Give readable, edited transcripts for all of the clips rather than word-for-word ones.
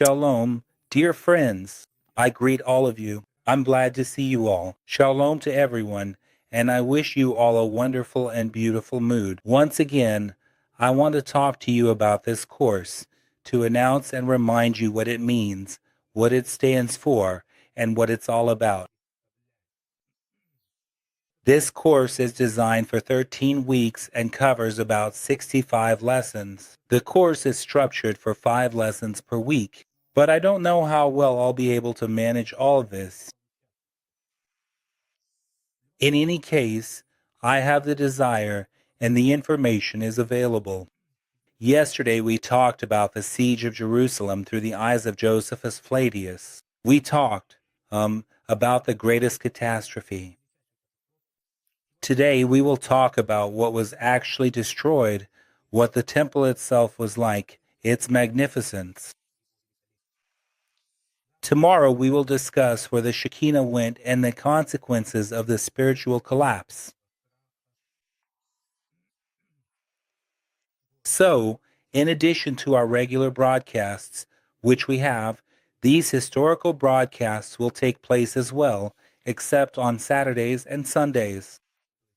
Shalom, dear friends. I greet all of you. I'm glad to see you all. Shalom to everyone, and I wish you all a wonderful and beautiful mood. Once again, I want to talk to you about this course, to announce and remind you what it means, what it stands for, and what it's all about. This course is designed for 13 weeks and covers about 65 lessons. The course is structured for 5 lessons per week, but I don't know how well I'll be able to manage all of this. In any case, I have the desire and the information is available. Yesterday we talked about the siege of Jerusalem through the eyes of Josephus Flavius. We talked about the greatest catastrophe. Today we will talk about what was actually destroyed, what the temple itself was like, its magnificence. Tomorrow we will discuss where the Shekinah went and the consequences of the spiritual collapse. So, in addition to our regular broadcasts, which we have, these historical broadcasts will take place as well, except on Saturdays and Sundays.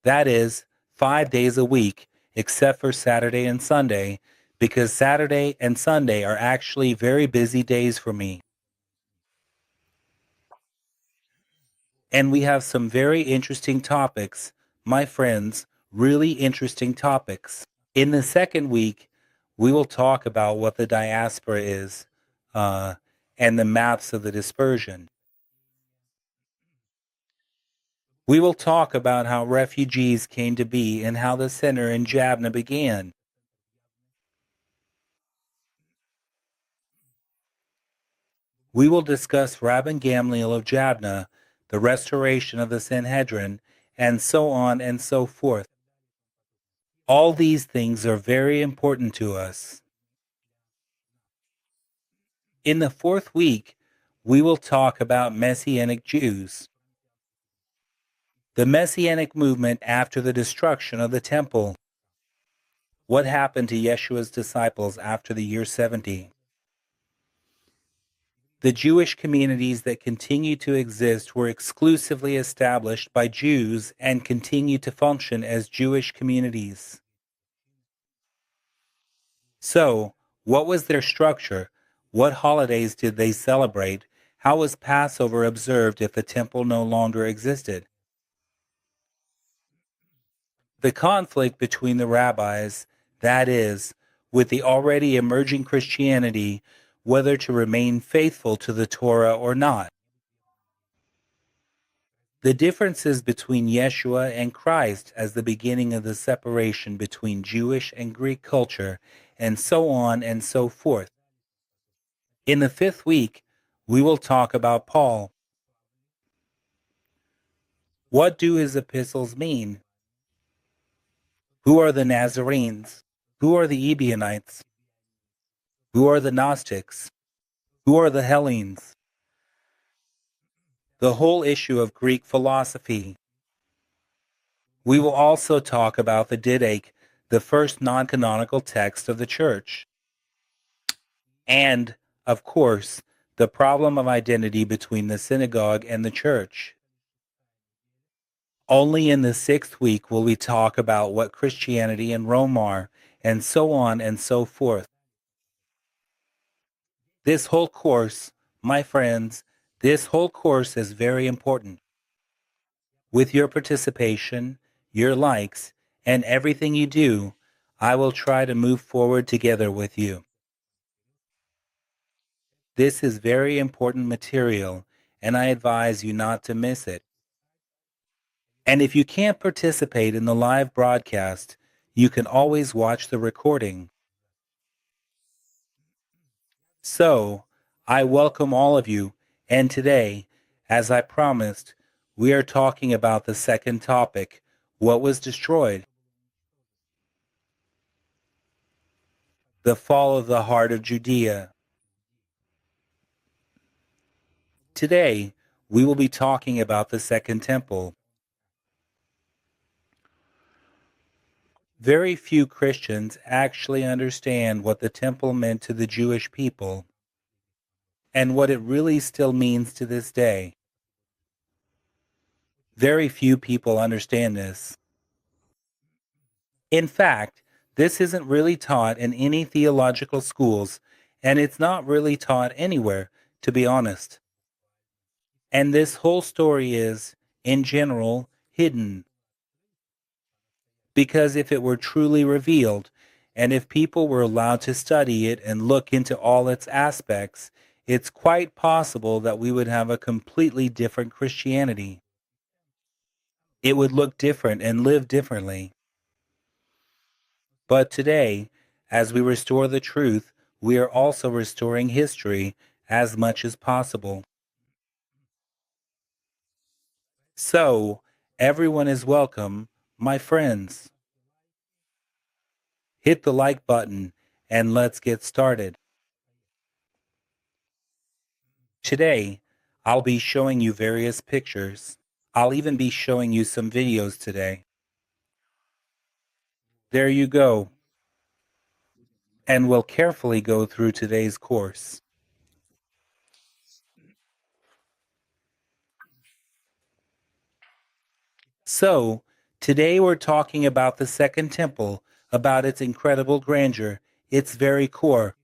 That is, 5 days a week, except for Saturday and Sunday, because Saturday and Sunday are actually very busy days for me. And we have some very interesting topics, my friends, really interesting topics. In the second week, we will talk about what the diaspora is and the maps of the dispersion. We will talk about how refugees came to be and how the center in Jabna began. We will discuss Rabban Gamliel of Jabna, the restoration of the Sanhedrin, and so on and so forth. All these things are very important to us. In the fourth week, we will talk about Messianic Jews. The Messianic movement after the destruction of the temple. What happened to Yeshua's disciples after the year 70? The Jewish communities that continue to exist were exclusively established by Jews and continue to function as Jewish communities. So, what was their structure? What holidays did they celebrate? How was Passover observed if the temple no longer existed? The conflict between the rabbis, that is, with the already emerging Christianity, whether to remain faithful to the Torah or not. The differences between Yeshua and Christ as the beginning of the separation between Jewish and Greek culture, and so on and so forth. In the fifth week, we will talk about Paul. What do his epistles mean? Who are the Nazarenes? Who are the Ebionites? Who are the Gnostics? Who are the Hellenes? The whole issue of Greek philosophy. We will also talk about the Didache, the first non-canonical text of the Church. And, of course, the problem of identity between the synagogue and the Church. Only in the sixth week will we talk about what Christianity and Rome are, and so on and so forth. This whole course, my friends, this whole course is very important. With your participation, your likes, and everything you do, I will try to move forward together with you. This is very important material, and I advise you not to miss it. And if you can't participate in the live broadcast, you can always watch the recording. So, I welcome all of you, and today, as I promised, we are talking about the second topic, what was destroyed? The fall of the heart of Judea. Today, we will be talking about the Second Temple. Very few Christians actually understand what the temple meant to the Jewish people. and what it really still means to this day. Very few people understand this. In fact, this isn't really taught in any theological schools, and it's not really taught anywhere, to be honest. And this whole story is, in general, hidden. Because if it were truly revealed, and if people were allowed to study it and look into all its aspects, it's quite possible that we would have a completely different Christianity. It would look different and live differently. But today, as we restore the truth, we are also restoring history as much as possible. So, everyone is welcome, my friends. Hit the like button and let's get started. Today, I'll be showing you various pictures. I'll even be showing you some videos today. There you go. And we'll carefully go through today's course. So, today we're talking about the Second Temple, about its incredible grandeur, its very core.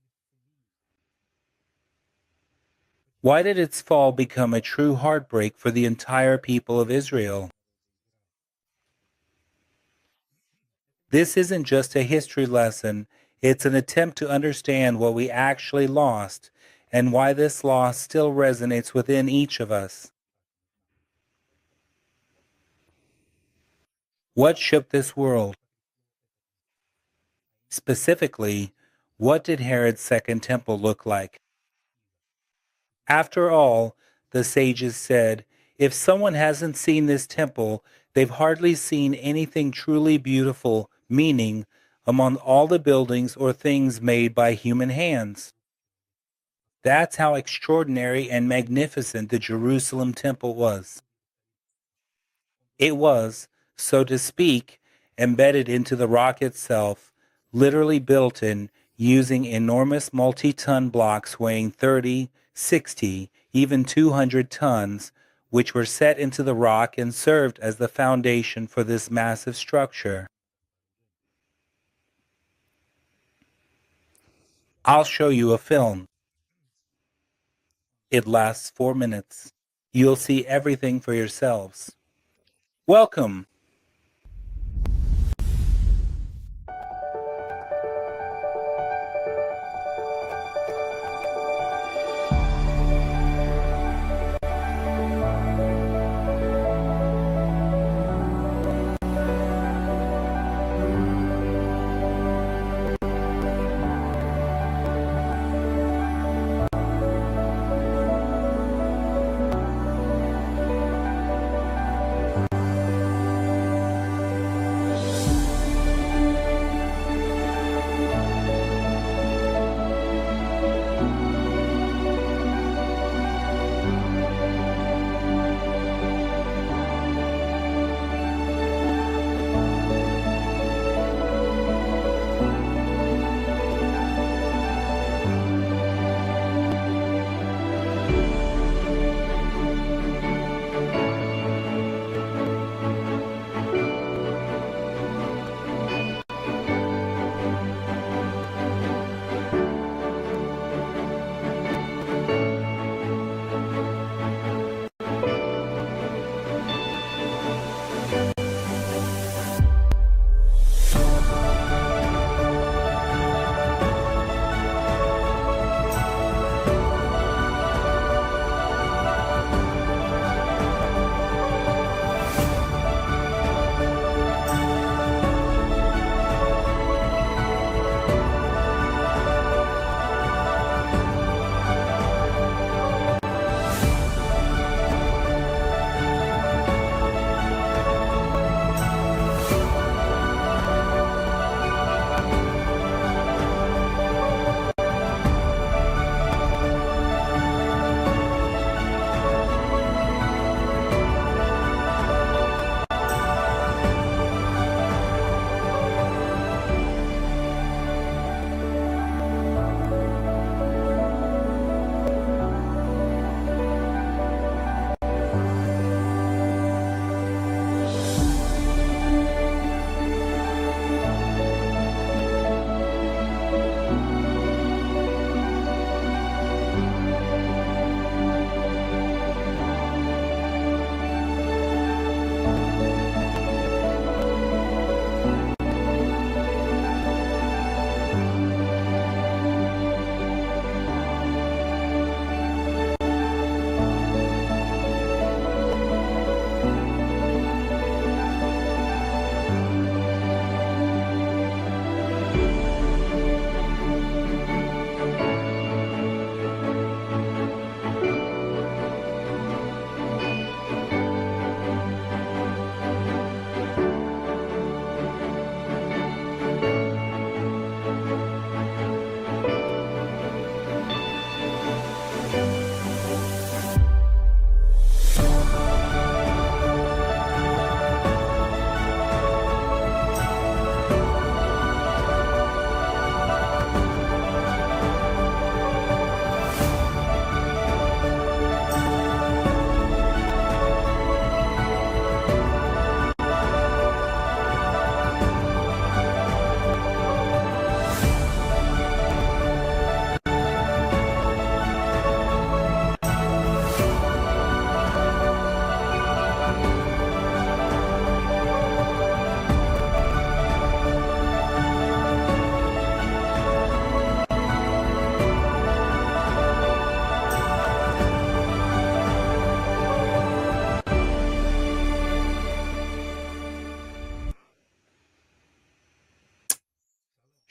Why did its fall become a true heartbreak for the entire people of Israel? This isn't just a history lesson, it's an attempt to understand what we actually lost and why this loss still resonates within each of us. What shook this world? Specifically, what did Herod's second temple look like? After all, the sages said, if someone hasn't seen this temple, they've hardly seen anything truly beautiful, meaning among all the buildings or things made by human hands. That's how extraordinary and magnificent the Jerusalem temple was. It was, so to speak, embedded into the rock itself, literally built in, using enormous multi-ton blocks weighing 30, 60, even 200 tons, which were set into the rock and served as the foundation for this massive structure. I'll show you a film. It lasts 4 minutes. You'll see everything for yourselves. Welcome.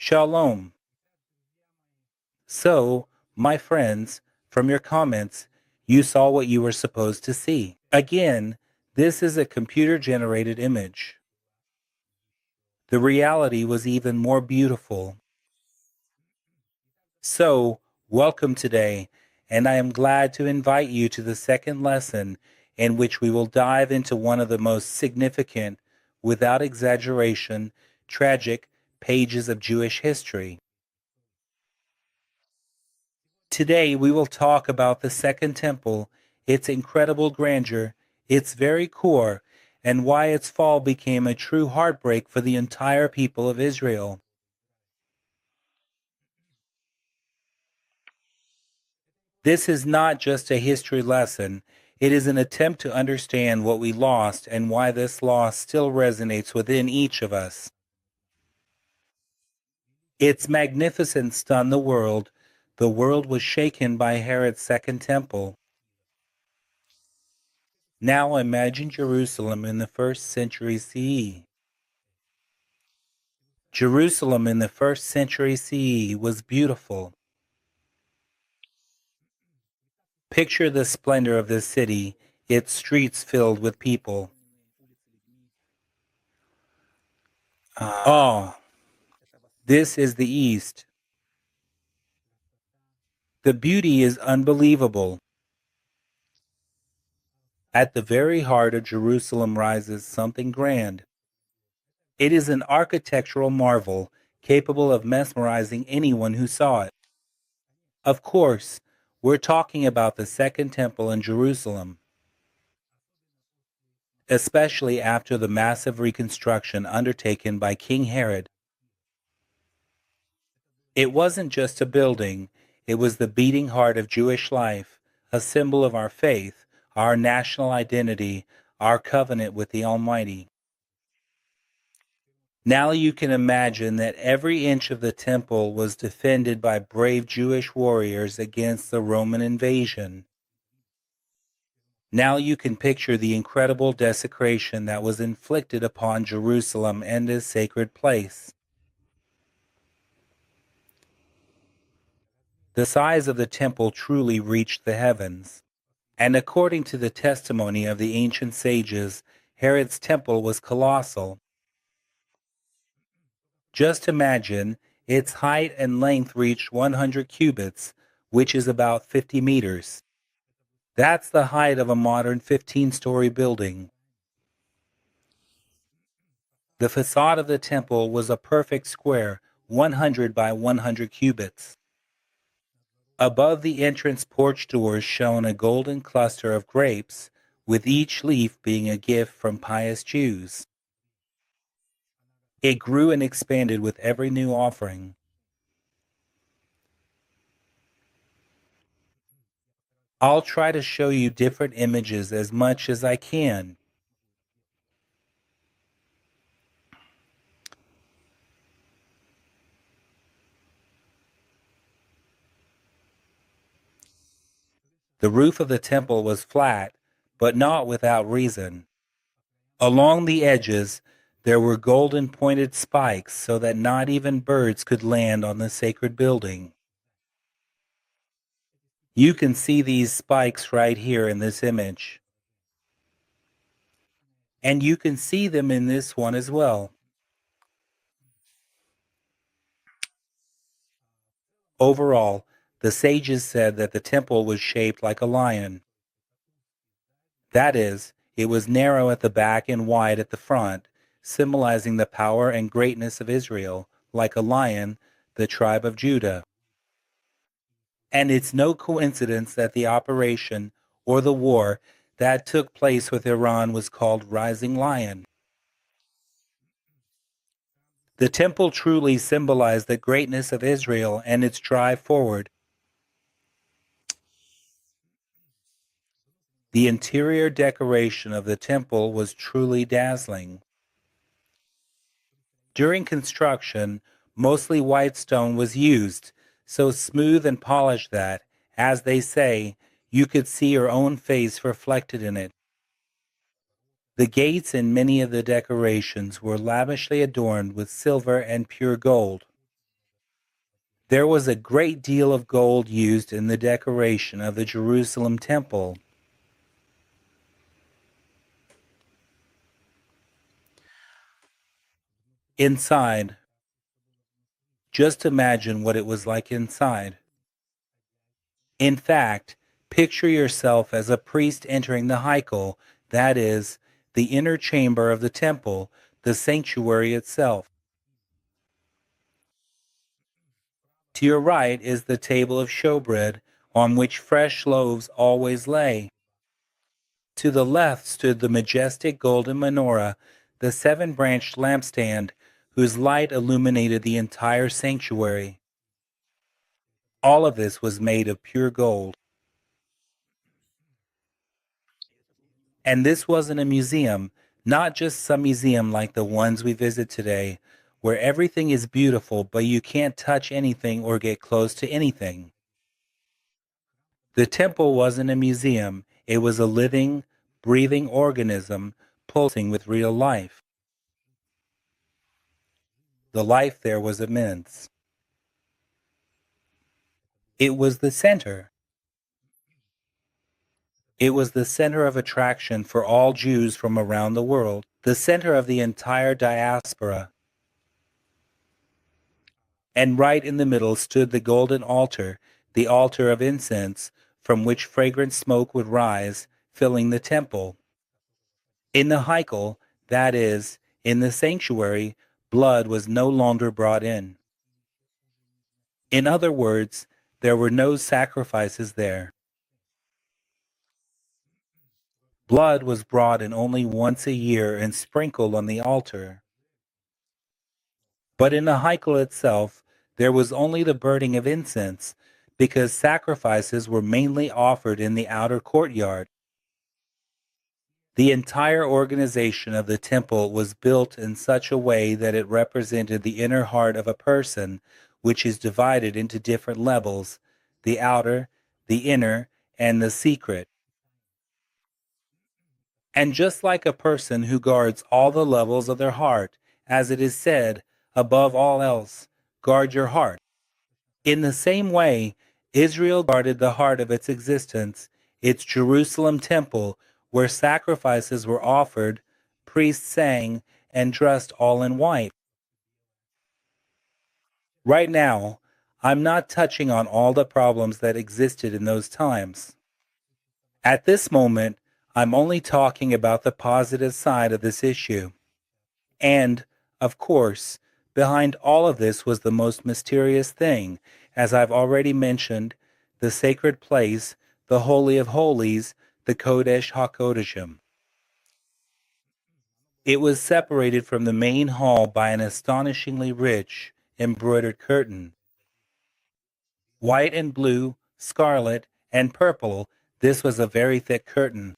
Shalom. So, my friends, from your comments, you saw what you were supposed to see. Again, this is a computer generated image. The reality was even more beautiful. So, welcome today, and I am glad to invite you to the second lesson in which we will dive into one of the most significant, without exaggeration, tragic pages of Jewish history. Today we will talk about the Second Temple, its incredible grandeur, its very core, and why its fall became a true heartbreak for the entire people of Israel. This is not just a history lesson, it is an attempt to understand what we lost and why this loss still resonates within each of us. Its magnificence stunned the world. The world was shaken by Herod's Second Temple. Now imagine Jerusalem in the first century CE. Jerusalem in the first century CE was beautiful. Picture the splendor of this city, its streets filled with people. Oh, this is the East. The beauty is unbelievable. At the very heart of Jerusalem rises something grand. It is an architectural marvel capable of mesmerizing anyone who saw it. Of course, we're talking about the Second Temple in Jerusalem, especially after the massive reconstruction undertaken by King Herod. It wasn't just a building, it was the beating heart of Jewish life, a symbol of our faith, our national identity, our covenant with the Almighty. Now you can imagine that every inch of the temple was defended by brave Jewish warriors against the Roman invasion. Now you can picture the incredible desecration that was inflicted upon Jerusalem and this sacred place. The size of the temple truly reached the heavens. And according to the testimony of the ancient sages, Herod's temple was colossal. Just imagine, its height and length reached 100 cubits, which is about 50 meters. That's the height of a modern 15-story building. The facade of the temple was a perfect square, 100 by 100 cubits. Above the entrance porch doors shone a golden cluster of grapes, with each leaf being a gift from pious Jews. It grew and expanded with every new offering. I'll try to show you different images as much as I can. The roof of the temple was flat, but not without reason. Along the edges, there were golden pointed spikes so that not even birds could land on the sacred building. You can see these spikes right here in this image. And you can see them in this one as well. Overall, the sages said that the temple was shaped like a lion. That is, it was narrow at the back and wide at the front, symbolizing the power and greatness of Israel, like a lion, the tribe of Judah. And it's no coincidence that the operation, or the war, that took place with Iran was called Rising Lion. The temple truly symbolized the greatness of Israel and its drive forward. The interior decoration of the temple was truly dazzling. During construction, mostly white stone was used, so smooth and polished that, as they say, you could see your own face reflected in it. The gates and many of the decorations were lavishly adorned with silver and pure gold. There was a great deal of gold used in the decoration of the Jerusalem temple. Inside, just imagine what it was like inside. In fact, picture yourself as a priest entering the heikel, that is, the inner chamber of the temple, the sanctuary itself. To your right is the table of showbread, on which fresh loaves always lay. To the left stood the majestic golden menorah, the seven-branched lampstand, whose light illuminated the entire sanctuary. All of this was made of pure gold. And this wasn't a museum, not just some museum like the ones we visit today, where everything is beautiful, but you can't touch anything or get close to anything. The temple wasn't a museum, it was a living, breathing organism pulsing with real life. The life there was immense. It was the center. It was the center of attraction for all Jews from around the world, the center of the entire diaspora. And right in the middle stood the altar of incense, from which fragrant smoke would rise, filling the temple. In the heikel, that is, in the sanctuary, blood was no longer brought in. In other words, there were no sacrifices there. Blood was brought in only once a year and sprinkled on the altar. But in the heikel itself, there was only the burning of incense, because sacrifices were mainly offered in the outer courtyard. The entire organization of the temple was built in such a way that it represented the inner heart of a person, which is divided into different levels: the outer, the inner, and the secret. And just like a person who guards all the levels of their heart, as it is said, above all else, guard your heart. In the same way, Israel guarded the heart of its existence, its Jerusalem temple, where sacrifices were offered, priests sang, and dressed all in white. Right now, I'm not touching on all the problems that existed in those times. At this moment, I'm only talking about the positive side of this issue. And, of course, behind all of this was the most mysterious thing, as I've already mentioned, the sacred place, the Holy of Holies, the Kodesh HaKodeshim. It was separated from the main hall by an astonishingly rich, embroidered curtain. White and blue, scarlet, and purple, this was a very thick curtain.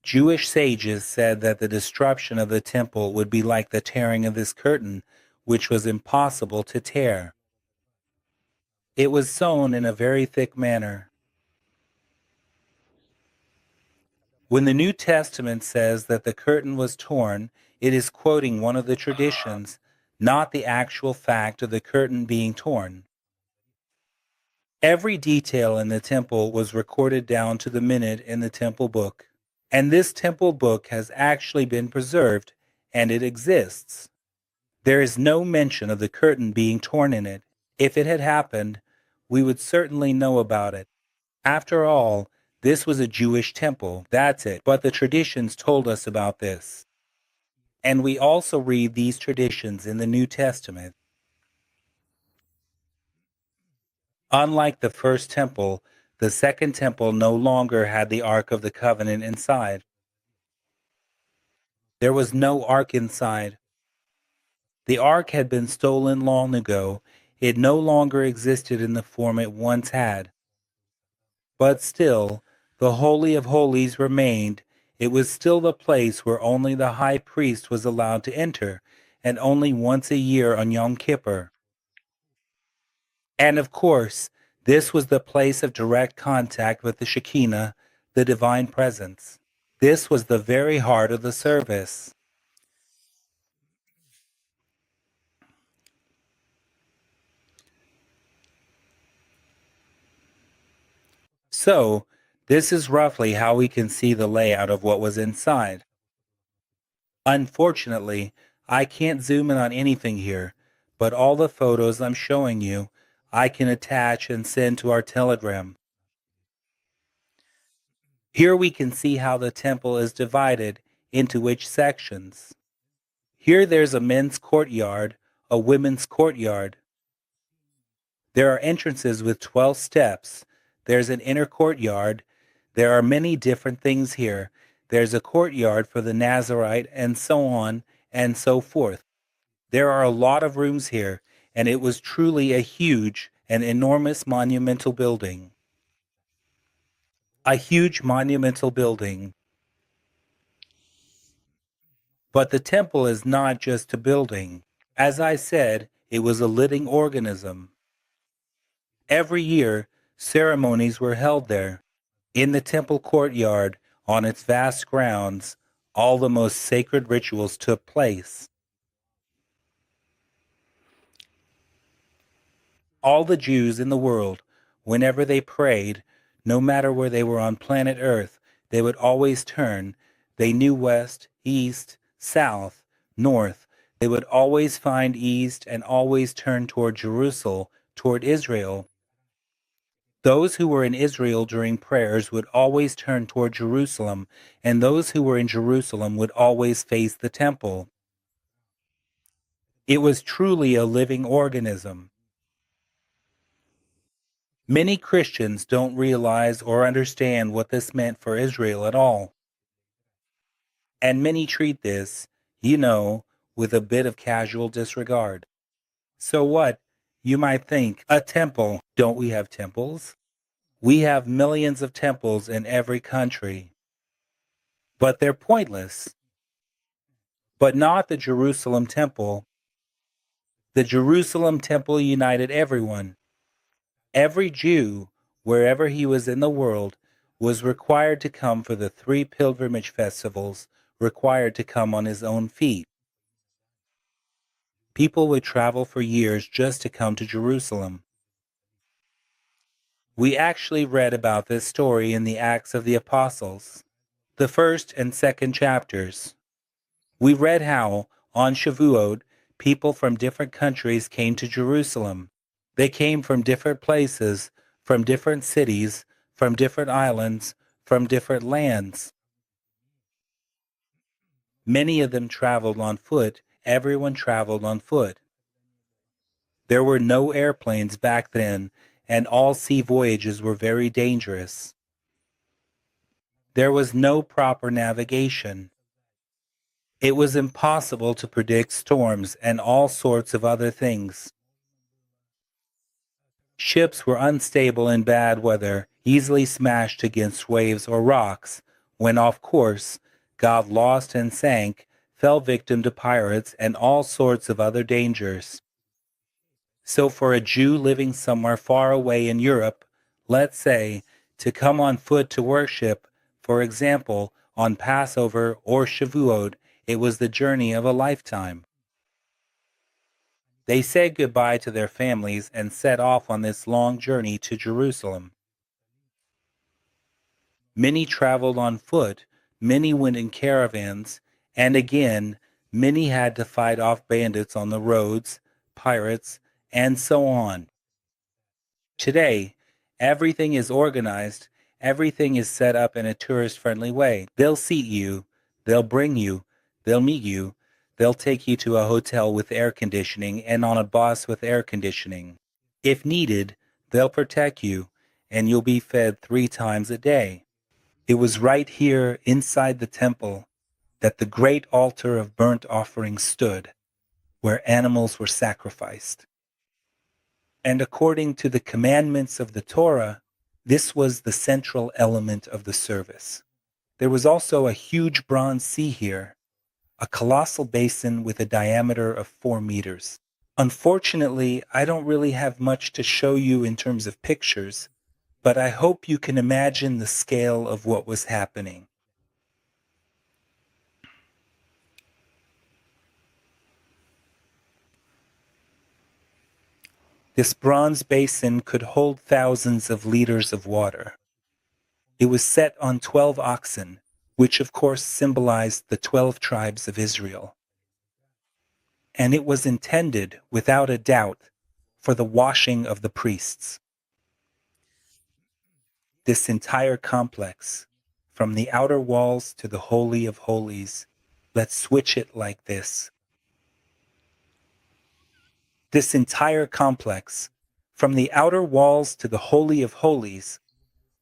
Jewish sages said that the destruction of the temple would be like the tearing of this curtain, which was impossible to tear. It was sewn in a very thick manner. When the New Testament says that the curtain was torn, it is quoting one of the traditions, not the actual fact of the curtain being torn. Every detail in the temple was recorded down to the minute in the temple book. And this temple book has actually been preserved, and it exists. There is no mention of the curtain being torn in it. If it had happened, we would certainly know about it. After all, this was a Jewish temple, that's it. But the traditions told us about this. And we also read these traditions in the New Testament. Unlike the first temple, the second temple no longer had the Ark of the Covenant inside. There was no ark inside. The ark had been stolen long ago. It no longer existed in the form it once had. But still, the Holy of Holies remained. It was still the place where only the high priest was allowed to enter, and only once a year on Yom Kippur. And of course, this was the place of direct contact with the Shekinah, the divine presence. This was the very heart of the service. So, this is roughly how we can see the layout of what was inside. Unfortunately, I can't zoom in on anything here, but all the photos I'm showing you, I can attach and send to our Telegram. Here we can see how the temple is divided into which sections. Here there's a men's courtyard, a women's courtyard. There are entrances with 12 steps. There's an inner courtyard. There are many different things here. There's a courtyard for the Nazarite, and so on and so forth. There are a lot of rooms here, and it was truly a huge and enormous monumental building. A huge monumental building. But the temple is not just a building. As I said, it was a living organism. Every year, ceremonies were held there. In the temple courtyard, on its vast grounds, all the most sacred rituals took place. All the Jews in the world, whenever they prayed, no matter where they were on planet Earth, they would always turn. They knew west, east, south, north. They would always find east and always turn toward Jerusalem, toward Israel. Those who were in Israel during prayers would always turn toward Jerusalem, and those who were in Jerusalem would always face the temple. It was truly a living organism. Many Christians don't realize or understand what this meant for Israel at all. And many treat this, with a bit of casual disregard. So what? You might think, a temple. Don't we have temples? We have millions of temples in every country. But they're pointless. But not the Jerusalem temple. The Jerusalem temple united everyone. Every Jew, wherever he was in the world, was required to come for the 3 pilgrimage festivals, required to come on his own feet. People would travel for years just to come to Jerusalem. We actually read about this story in the Acts of the Apostles, the first and second chapters. We read how, on Shavuot, people from different countries came to Jerusalem. They came from different places, from different cities, from different islands, from different lands. Many of them traveled on foot. Everyone traveled on foot. There were no airplanes back then, and all sea voyages were very dangerous. There was no proper navigation. It was impossible to predict storms and all sorts of other things. Ships were unstable in bad weather, easily smashed against waves or rocks, went off course, got lost and sank, fell victim to pirates and all sorts of other dangers. So for a Jew living somewhere far away in Europe, let's say, to come on foot to worship, for example, on Passover or Shavuot, it was the journey of a lifetime. They said goodbye to their families and set off on this long journey to Jerusalem. Many traveled on foot, many went in caravans, and again, many had to fight off bandits on the roads, pirates, and so on. Today, everything is organized, everything is set up in a tourist-friendly way. They'll seat you, they'll bring you, they'll meet you, they'll take you to a hotel with air conditioning and on a bus with air conditioning. If needed, they'll protect you, and you'll be fed 3 times a day. It was right here inside the temple that the great altar of burnt offerings stood, where animals were sacrificed. And according to the commandments of the Torah, this was the central element of the service. There was also a huge bronze sea here, a colossal basin with a diameter of 4 meters. Unfortunately, I don't really have much to show you in terms of pictures, but I hope you can imagine the scale of what was happening. This bronze basin could hold thousands of liters of water. It was set on 12 oxen, which of course symbolized the 12 tribes of Israel. And it was intended, without a doubt, for the washing of the priests. This entire complex, from the outer walls to the Holy of Holies, let's switch it like this. This entire complex, from the outer walls to the Holy of Holies,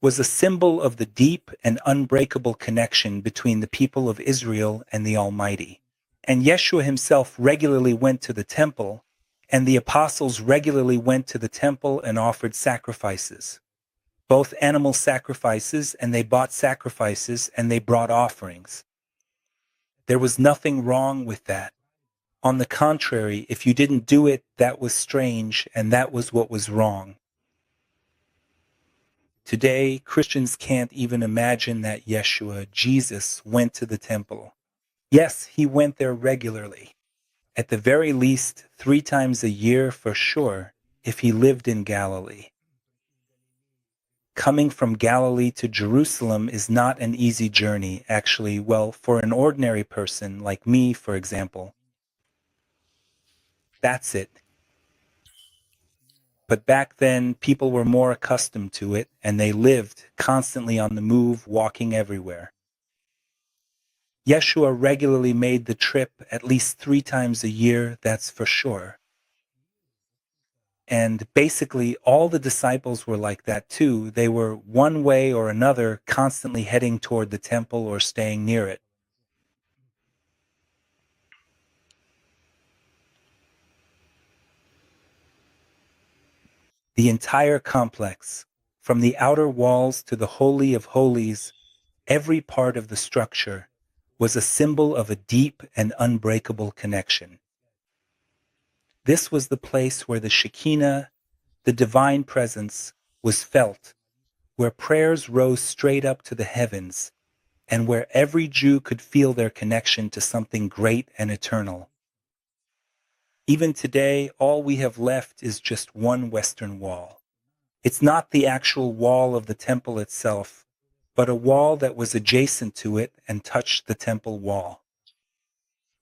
was a symbol of the deep and unbreakable connection between the people of Israel and the Almighty. And Yeshua himself regularly went to the temple, and the apostles regularly went to the temple and offered sacrifices, both animal sacrifices, and they bought sacrifices, and they brought offerings. There was nothing wrong with that. On the contrary, if you didn't do it, that was strange, and that was what was wrong. Today, Christians can't even imagine that Yeshua, Jesus, went to the temple. Yes, he went there regularly, at the very least 3 times a year for sure, if he lived in Galilee. Coming from Galilee to Jerusalem is not an easy journey, actually. Well, for an ordinary person like me, for example, that's it. But back then, people were more accustomed to it, and they lived constantly on the move, walking everywhere. Yeshua regularly made the trip at least 3 times a year, that's for sure. And basically, all the disciples were like that too. They were one way or another constantly heading toward the temple or staying near it. The entire complex, from the outer walls to the Holy of Holies, every part of the structure was a symbol of a deep and unbreakable connection. This was the place where the Shekinah, the divine presence, was felt, where prayers rose straight up to the heavens, and where every Jew could feel their connection to something great and eternal. Even today, all we have left is just one Western Wall. It's not the actual wall of the temple itself, but a wall that was adjacent to it and touched the temple wall.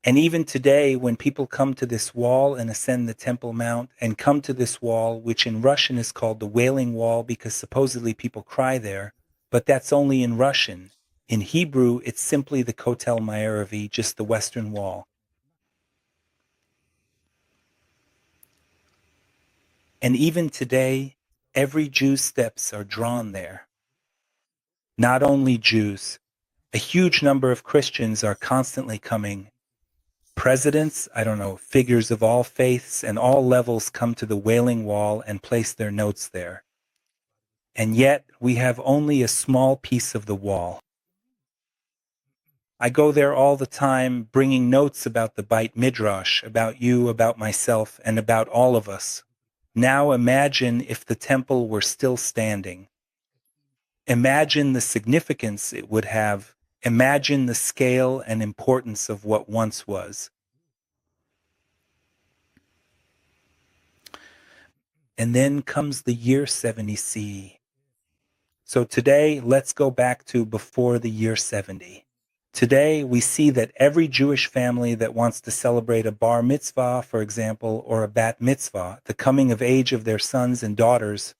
And even today, when people come to this wall and ascend the Temple Mount and come to this wall, which in Russian is called the Wailing Wall because supposedly people cry there, but that's only in Russian. In Hebrew, it's simply the Kotel Ma'aravi, just the Western Wall. And even today, every Jew's steps are drawn there. Not only Jews, a huge number of Christians are constantly coming. Presidents, figures of all faiths and all levels come to the Wailing Wall and place their notes there. And yet, we have only a small piece of the wall. I go there all the time bringing notes about the Beit Midrash, about you, about myself, and about all of us. Now imagine if the temple were still standing. Imagine the significance it would have. Imagine the scale and importance of what once was. And then comes the year 70 CE. So today, let's go back to before the year 70. Today, we see that every Jewish family that wants to celebrate a bar mitzvah, for example, or a bat mitzvah, the coming of age of their sons and daughters,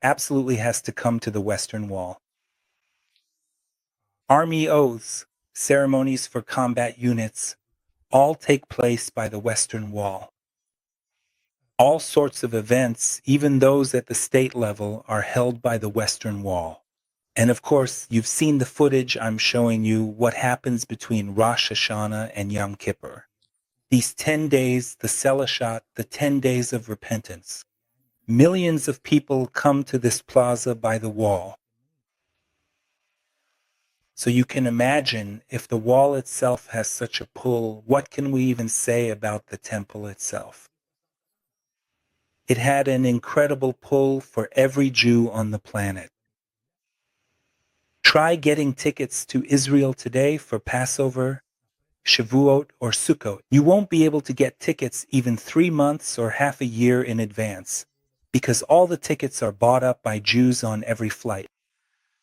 absolutely has to come to the Western Wall. Army oaths, ceremonies for combat units, all take place by the Western Wall. All sorts of events, even those at the state level, are held by the Western Wall. And of course, you've seen the footage I'm showing you what happens between Rosh Hashanah and Yom Kippur. These 10 days, the Selachot, the 10 days of repentance. Millions of people come to this plaza by the wall. So you can imagine if the wall itself has such a pull, what can we even say about the temple itself? It had an incredible pull for every Jew on the planet. Try getting tickets to Israel today for Passover, Shavuot, or Sukkot. You won't be able to get tickets even 3 months or half a year in advance because all the tickets are bought up by Jews on every flight.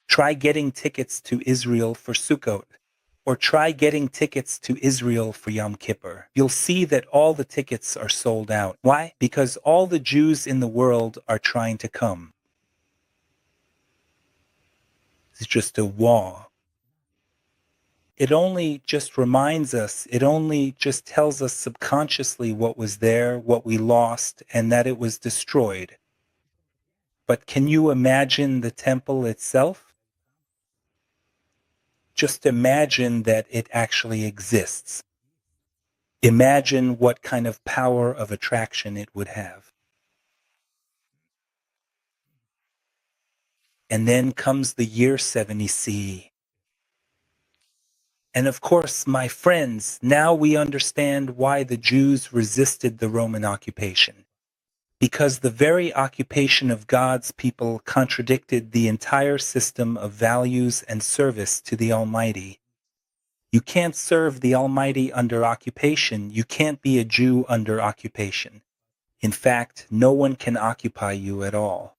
Try getting tickets to Israel for Sukkot, or try getting tickets to Israel for Yom Kippur. You'll see that all the tickets are sold out. Why? Because all the Jews in the world are trying to come. It's just a wall. It only just reminds us, it only just tells us subconsciously what was there, what we lost, and that it was destroyed. But can you imagine the temple itself? Just imagine that it actually exists. Imagine what kind of power of attraction it would have. And then comes the year 70 CE. And of course, my friends, now we understand why the Jews resisted the Roman occupation. Because the very occupation of God's people contradicted the entire system of values and service to the Almighty. You can't serve the Almighty under occupation. You can't be a Jew under occupation. In fact, no one can occupy you at all.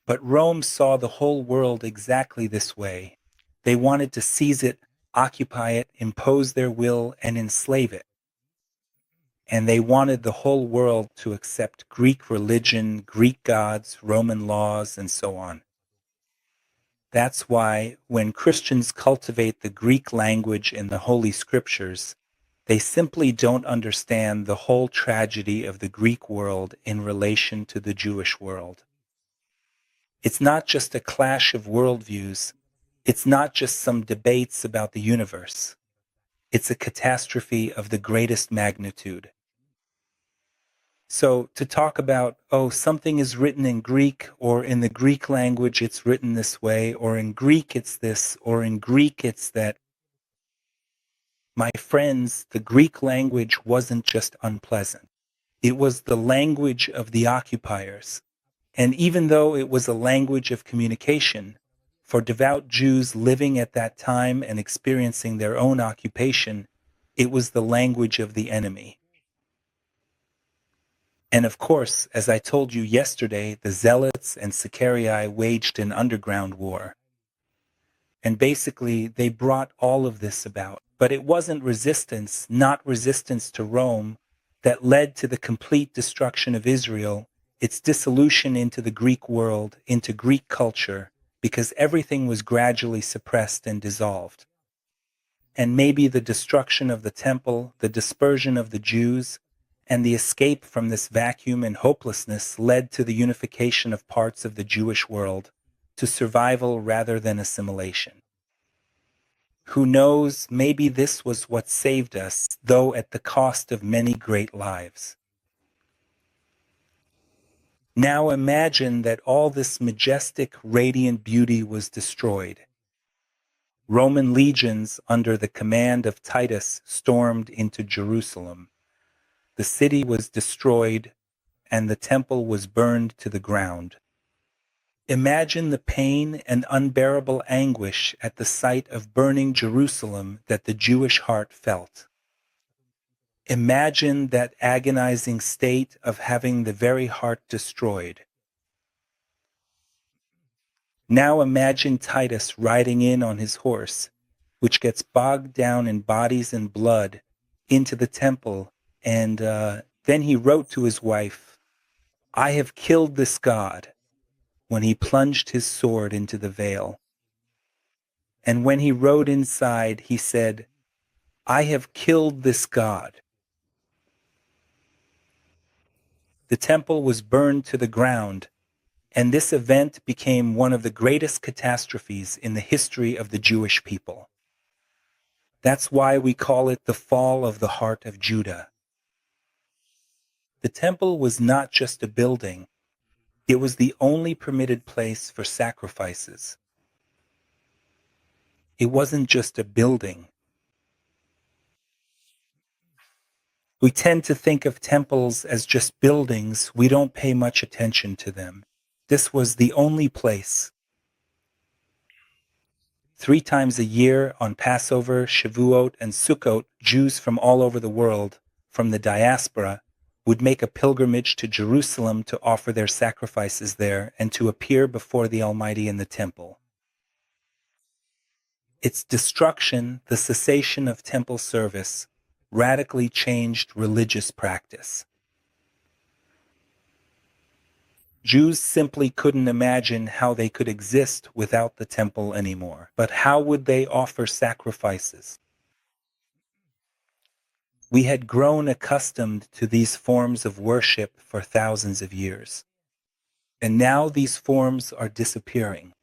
But Rome saw the whole world exactly this way. They wanted to seize it, occupy it, impose their will, and enslave it. And they wanted the whole world to accept Greek religion, Greek gods, Roman laws, and so on. That's why when Christians cultivate the Greek language in the Holy Scriptures, they simply don't understand the whole tragedy of the Greek world in relation to the Jewish world. It's not just a clash of worldviews. It's not just some debates about the universe. It's a catastrophe of the greatest magnitude. So to talk about, oh, something is written in Greek, or in the Greek language it's written this way, or in Greek it's this, or in Greek it's that. My friends, the Greek language wasn't just unpleasant. It was the language of the occupiers. And even though it was a language of communication, for devout Jews living at that time and experiencing their own occupation, it was the language of the enemy. And of course, as I told you yesterday, the Zealots and Sicarii waged an underground war. And basically, they brought all of this about. But it wasn't resistance, not resistance to Rome, that led to the complete destruction of Israel, its dissolution into the Greek world, into Greek culture, because everything was gradually suppressed and dissolved. And maybe the destruction of the temple, the dispersion of the Jews, and the escape from this vacuum and hopelessness led to the unification of parts of the Jewish world, to survival rather than assimilation. Who knows, maybe this was what saved us, though at the cost of many great lives. Now imagine that all this majestic, radiant beauty was destroyed. Roman legions under the command of Titus stormed into Jerusalem. The city was destroyed, and the temple was burned to the ground. Imagine the pain and unbearable anguish at the sight of burning Jerusalem that the Jewish heart felt. Imagine that agonizing state of having the very heart destroyed. Now imagine Titus riding in on his horse, which gets bogged down in bodies and blood, into the temple, and then he wrote to his wife, "I have killed this god," when he plunged his sword into the veil. And when he rode inside, he said, "I have killed this god." The temple was burned to the ground, and this event became one of the greatest catastrophes in the history of the Jewish people. That's why we call it the fall of the heart of Judah. The temple was not just a building, it was the only permitted place for sacrifices. It wasn't just a building. We tend to think of temples as just buildings. We don't pay much attention to them. This was the only place. 3 times a year on Passover, Shavuot, and Sukkot, Jews from all over the world, from the diaspora, would make a pilgrimage to Jerusalem to offer their sacrifices there and to appear before the Almighty in the temple. Its destruction, the cessation of temple service, radically changed religious practice. Jews simply couldn't imagine how they could exist without the temple anymore. But how would they offer sacrifices? We had grown accustomed to these forms of worship for thousands of years. And now these forms are disappearing.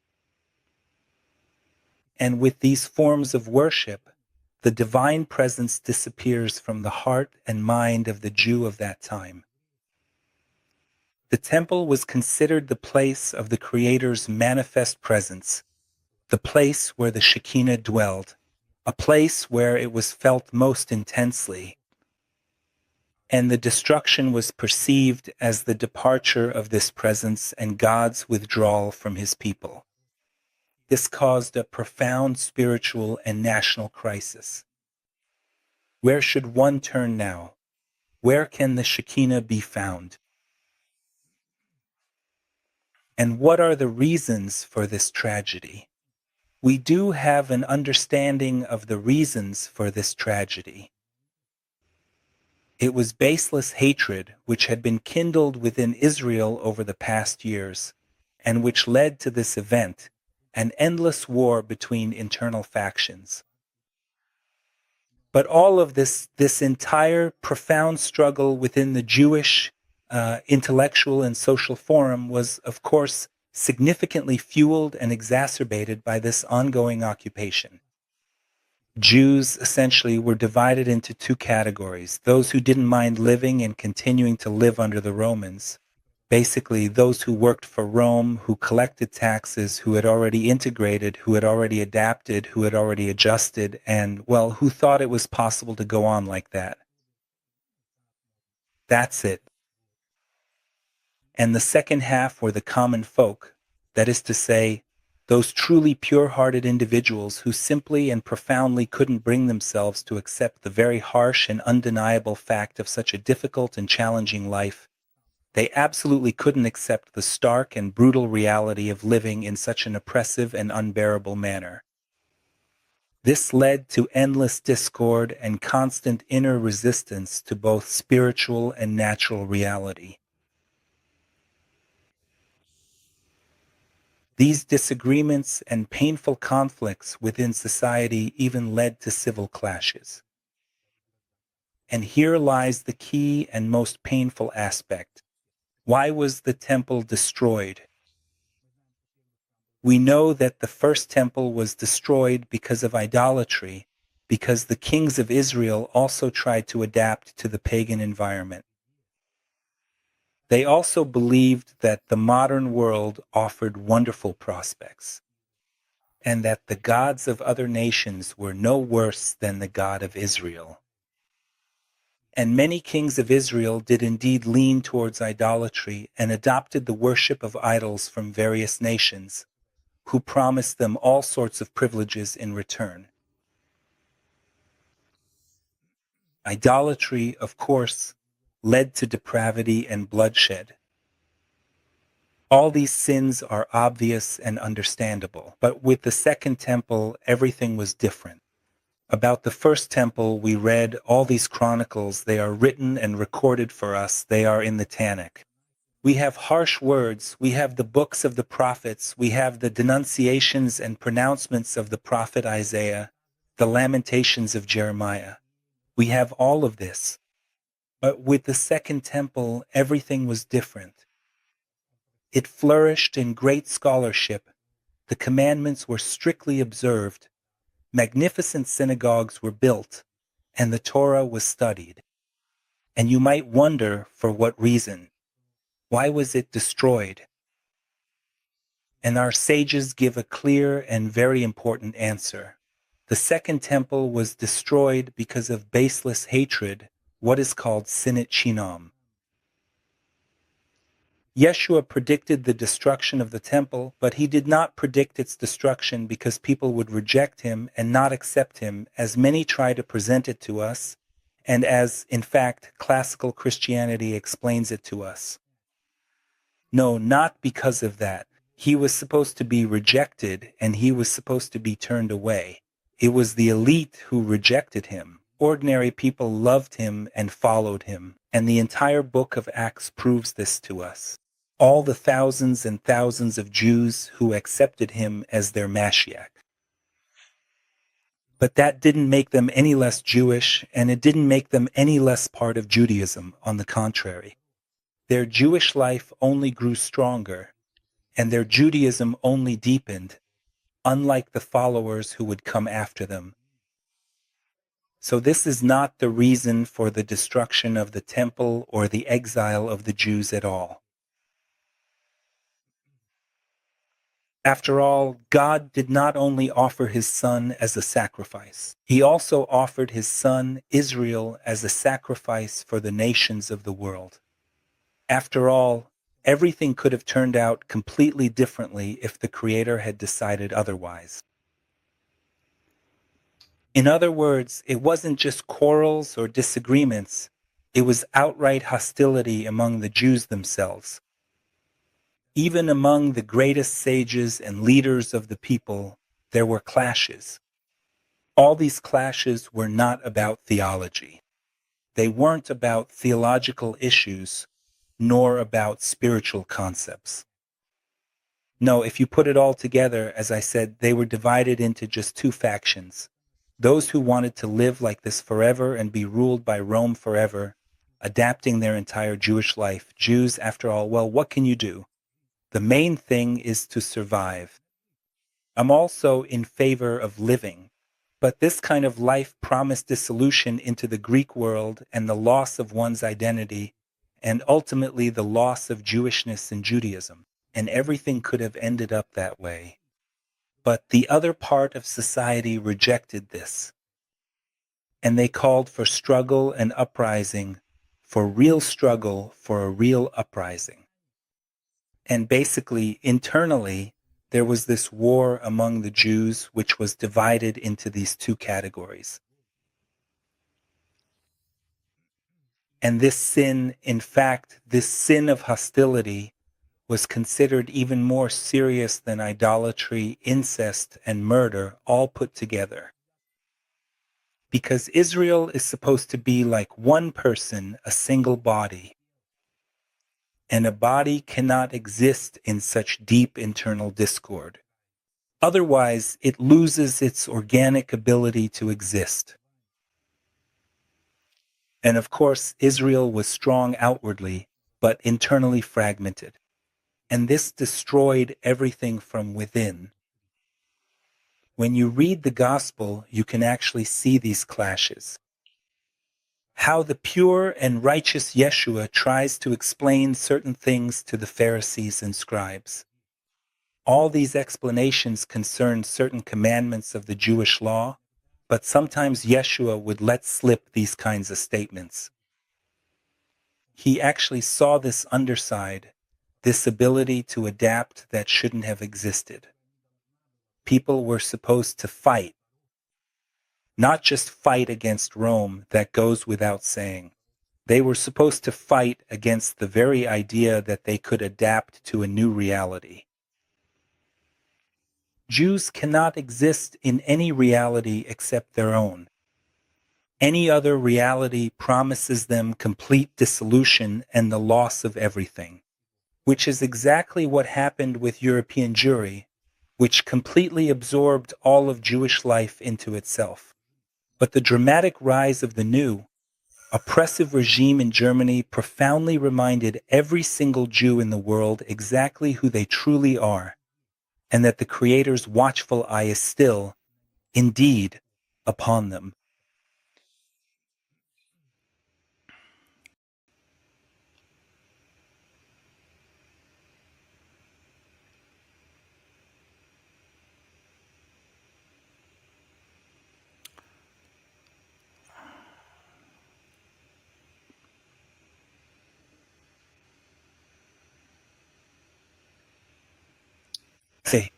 And with these forms of worship, the divine presence disappears from the heart and mind of the Jew of that time. The temple was considered the place of the Creator's manifest presence, the place where the Shekinah dwelled, a place where it was felt most intensely. And the destruction was perceived as the departure of this presence and God's withdrawal from his people. This caused a profound spiritual and national crisis. Where should one turn now? Where can the Shekinah be found? And what are the reasons for this tragedy? We do have an understanding of the reasons for this tragedy. It was baseless hatred which had been kindled within Israel over the past years, and which led to this event, an endless war between internal factions. But all of this entire profound struggle within the Jewish intellectual and social forum was, of course, significantly fueled and exacerbated by this ongoing occupation. Jews essentially were divided into two categories: those who didn't mind living and continuing to live under the Romans, basically those who worked for Rome, who collected taxes, who had already integrated, who had already adapted, who had already adjusted, and, well, who thought it was possible to go on like that. That's it. And the second half were the common folk, that is to say, those truly pure-hearted individuals who simply and profoundly couldn't bring themselves to accept the very harsh and undeniable fact of such a difficult and challenging life. They absolutely couldn't accept the stark and brutal reality of living in such an oppressive and unbearable manner. This led to endless discord and constant inner resistance to both spiritual and natural reality. These disagreements and painful conflicts within society even led to civil clashes. And here lies the key and most painful aspect. Why was the temple destroyed? We know that the first temple was destroyed because of idolatry, because the kings of Israel also tried to adapt to the pagan environment. They also believed that the modern world offered wonderful prospects, and that the gods of other nations were no worse than the God of Israel. And many kings of Israel did indeed lean towards idolatry and adopted the worship of idols from various nations, who promised them all sorts of privileges in return. Idolatry, of course, led to depravity and bloodshed. All these sins are obvious and understandable, but with the second temple, everything was different. About the first temple, we read all these chronicles. They are written and recorded for us. They are in the Tanakh. We have harsh words. We have the books of the prophets. We have the denunciations and pronouncements of the prophet Isaiah, the lamentations of Jeremiah. We have all of this. But with the second temple, everything was different. It flourished in great scholarship. The commandments were strictly observed. Magnificent synagogues were built, and the Torah was studied. And you might wonder for what reason. Why was it destroyed? And our sages give a clear and very important answer. The second temple was destroyed because of baseless hatred, what is called sinat chinam. Yeshua predicted the destruction of the temple, but he did not predict its destruction because people would reject him and not accept him, as many try to present it to us, and as, in fact, classical Christianity explains it to us. No, not because of that. He was supposed to be rejected and he was supposed to be turned away. It was the elite who rejected him. Ordinary people loved him and followed him, and the entire book of Acts proves this to us. All the thousands and thousands of Jews who accepted him as their Mashiach. But that didn't make them any less Jewish, and it didn't make them any less part of Judaism. On the contrary, their Jewish life only grew stronger, and their Judaism only deepened, unlike the followers who would come after them. So this is not the reason for the destruction of the temple or the exile of the Jews at all. After all, God did not only offer his son as a sacrifice, he also offered his son, Israel, as a sacrifice for the nations of the world. After all, everything could have turned out completely differently if the Creator had decided otherwise. In other words, it wasn't just quarrels or disagreements, it was outright hostility among the Jews themselves. Even among the greatest sages and leaders of the people, there were clashes. All these clashes were not about theology. They weren't about theological issues, nor about spiritual concepts. No, if you put it all together, as I said, they were divided into just two factions. Those who wanted to live like this forever and be ruled by Rome forever, adapting their entire Jewish life. Jews, after all, well, what can you do? The main thing is to survive. I'm also in favor of living, but this kind of life promised dissolution into the Greek world and the loss of one's identity, and ultimately the loss of Jewishness in Judaism, and everything could have ended up that way. But the other part of society rejected this, and they called for struggle and uprising, for real struggle, for a real uprising. And basically, internally, there was this war among the Jews which was divided into these two categories. And this sin, in fact, this sin of hostility was considered even more serious than idolatry, incest, and murder all put together. Because Israel is supposed to be like one person, a single body, and a body cannot exist in such deep internal discord. Otherwise, it loses its organic ability to exist. And of course, Israel was strong outwardly, but internally fragmented. And this destroyed everything from within. When you read the gospel, you can actually see these clashes. How the pure and righteous Yeshua tries to explain certain things to the Pharisees and scribes. All these explanations concern certain commandments of the Jewish law, but sometimes Yeshua would let slip these kinds of statements. He actually saw this underside, this ability to adapt that shouldn't have existed. People were supposed to fight, not just fight against Rome, that goes without saying. They were supposed to fight against the very idea that they could adapt to a new reality. Jews cannot exist in any reality except their own. Any other reality promises them complete dissolution and the loss of everything, which is exactly what happened with European Jewry, which completely absorbed all of Jewish life into itself. But the dramatic rise of the new, oppressive regime in Germany profoundly reminded every single Jew in the world exactly who they truly are, and that the Creator's watchful eye is still, indeed, upon them. Say,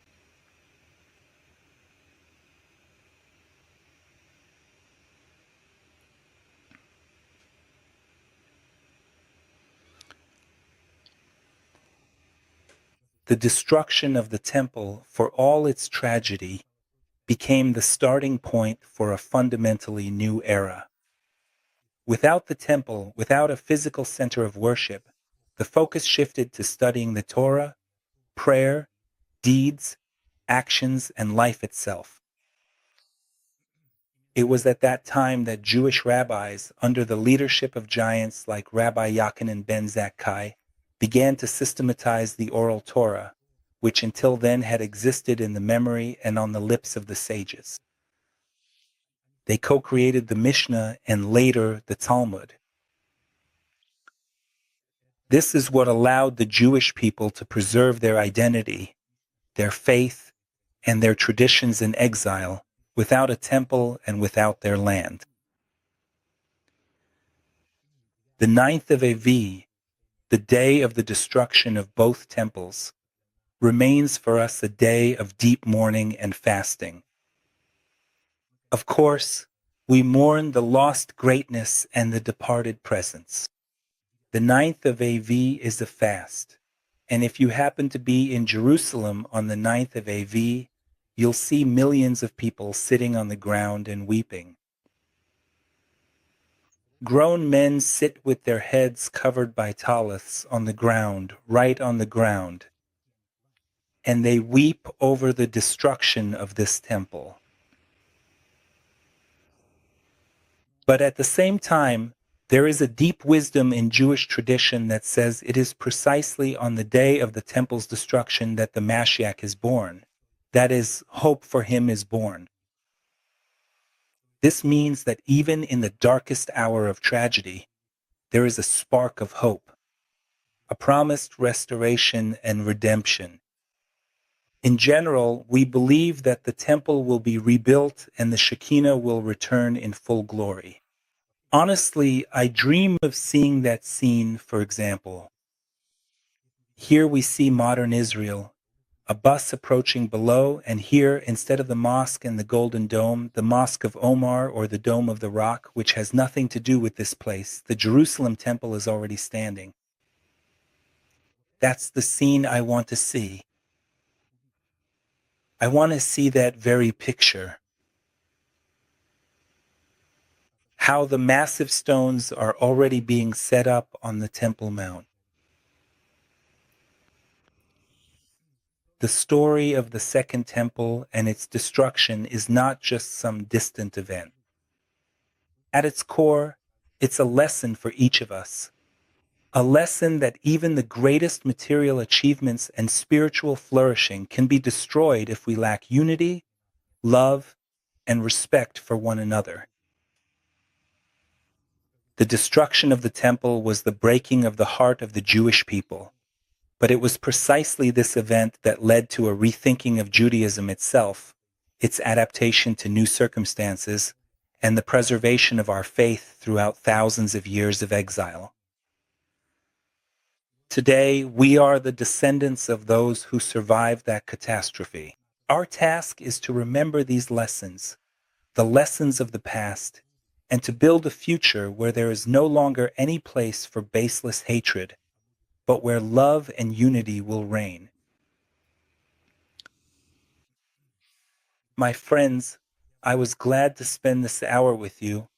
The destruction of the temple, for all its tragedy, became the starting point for a fundamentally new era. Without the temple, without a physical center of worship, the focus shifted to studying the Torah, prayer, deeds, actions, and life itself. It was at that time that Jewish rabbis, under the leadership of giants like Rabbi Yochanan ben Zakkai, began to systematize the oral Torah, which until then had existed in the memory and on the lips of the sages. They co-created the Mishnah and later the Talmud. This is what allowed the Jewish people to preserve their identity, their faith, and their traditions in exile, without a temple and without their land. The 9th of Aviv, the day of the destruction of both temples, remains for us a day of deep mourning and fasting. Of course, we mourn the lost greatness and the departed presence. The 9th of Aviv is a fast, and if you happen to be in Jerusalem on the 9th of Aviv, you'll see millions of people sitting on the ground and weeping. Grown men sit with their heads covered by talliths on the ground, right on the ground, and they weep over the destruction of this temple. But at the same time, there is a deep wisdom in Jewish tradition that says it is precisely on the day of the temple's destruction that the Mashiach is born. That is, hope for him is born. This means that even in the darkest hour of tragedy, there is a spark of hope, a promised restoration and redemption. In general, we believe that the temple will be rebuilt and the Shekinah will return in full glory. Honestly, I dream of seeing that scene, for example. Here we see modern Israel, a bus approaching below, and here, instead of the mosque and the Golden Dome, the Mosque of Omar or the Dome of the Rock, which has nothing to do with this place, the Jerusalem temple is already standing. That's the scene I want to see. I want to see that very picture. How the massive stones are already being set up on the Temple Mount. The story of the Second Temple and its destruction is not just some distant event. At its core, it's a lesson for each of us. A lesson that even the greatest material achievements and spiritual flourishing can be destroyed if we lack unity, love, and respect for one another. The destruction of the temple was the breaking of the heart of the Jewish people, but it was precisely this event that led to a rethinking of Judaism itself, its adaptation to new circumstances, and the preservation of our faith throughout thousands of years of exile. Today, we are the descendants of those who survived that catastrophe. Our task is to remember these lessons, the lessons of the past, and to build a future where there is no longer any place for baseless hatred, but where love and unity will reign. My friends, I was glad to spend this hour with you,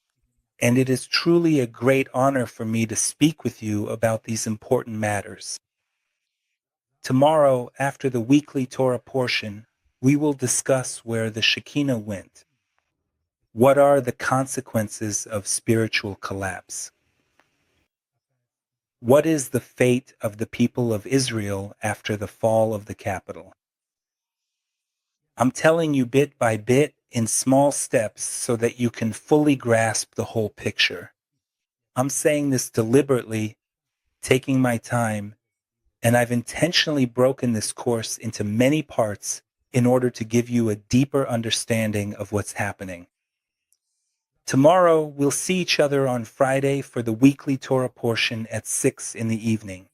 and it is truly a great honor for me to speak with you about these important matters. Tomorrow, after the weekly Torah portion, we will discuss where the Shekinah went. What are the consequences of spiritual collapse? What is the fate of the people of Israel after the fall of the capital? I'm telling you bit by bit in small steps so that you can fully grasp the whole picture. I'm saying this deliberately, taking my time, and I've intentionally broken this course into many parts in order to give you a deeper understanding of what's happening. Tomorrow, we'll see each other on Friday for the weekly Torah portion at 6 in the evening.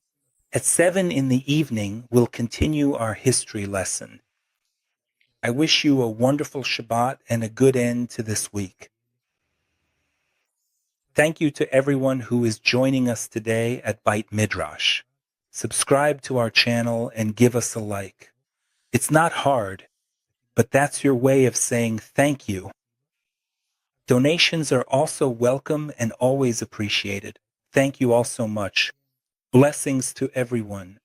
At 7 in the evening, we'll continue our history lesson. I wish you a wonderful Shabbat and a good end to this week. Thank you to everyone who is joining us today at Beit Midrash. subscribe to our channel, and give us a like. It's not hard, but that's your way of saying thank you. Donations are also welcome and always appreciated. Thank you all so much. Blessings to everyone.